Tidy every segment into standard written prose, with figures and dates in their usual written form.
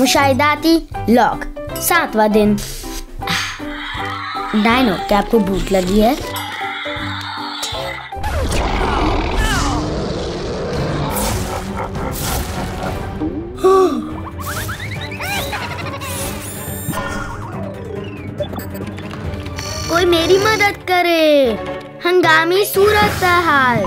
मुशाहिदाती log 7वां दिन। Dino, क्या आपको भूख लगी है? कोई मेरी मदद करे, हंगामी सूरत हाल।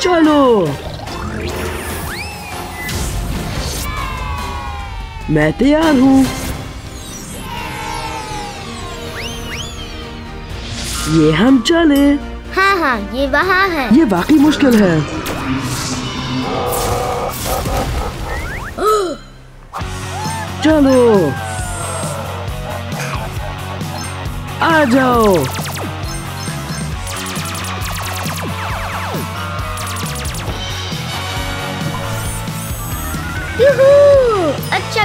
चलो। मैं तैयार हूँ। ये हम चले। हाँ, ये वहाँ है। ये वाकई मुश्किल है। चलो, आ जाओ। अच्छा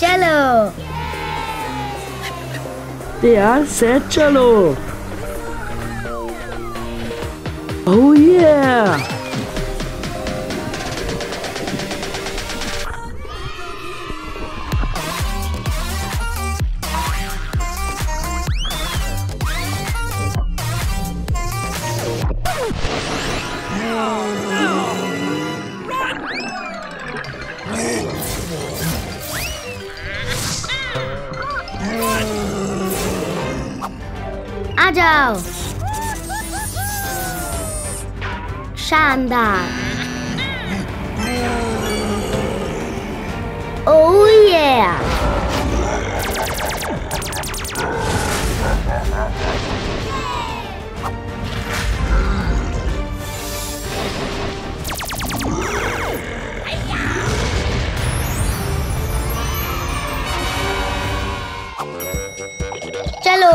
चलो, तैयार से चलो। ओह ये आ जाओ। शानदार। ओह ये चलो।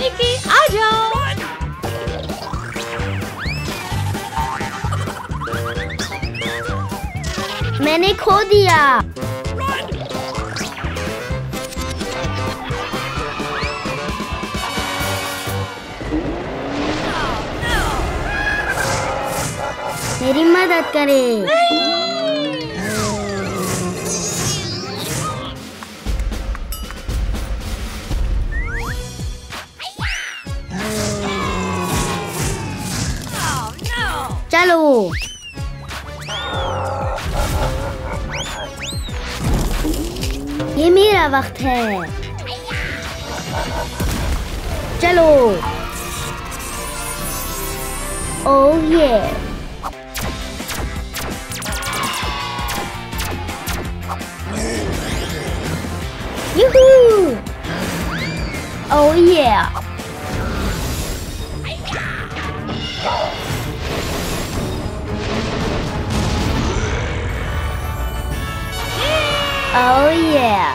निकी, आ जाओ। मैंने खो दिया। मेरी मदद करे। चलो, ये मेरा वक्त है। चलो। ओह ये यूहू। ओह ये Oh yeah!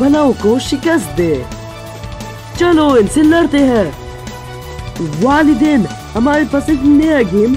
बनाओ को शिकस्त दे। चलो इनसे लड़ते हैं। वालिदैन, हमारे पास एक नया गेम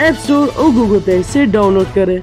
ऐप स्टोर और गूगल प्ले से डाउनलोड करें।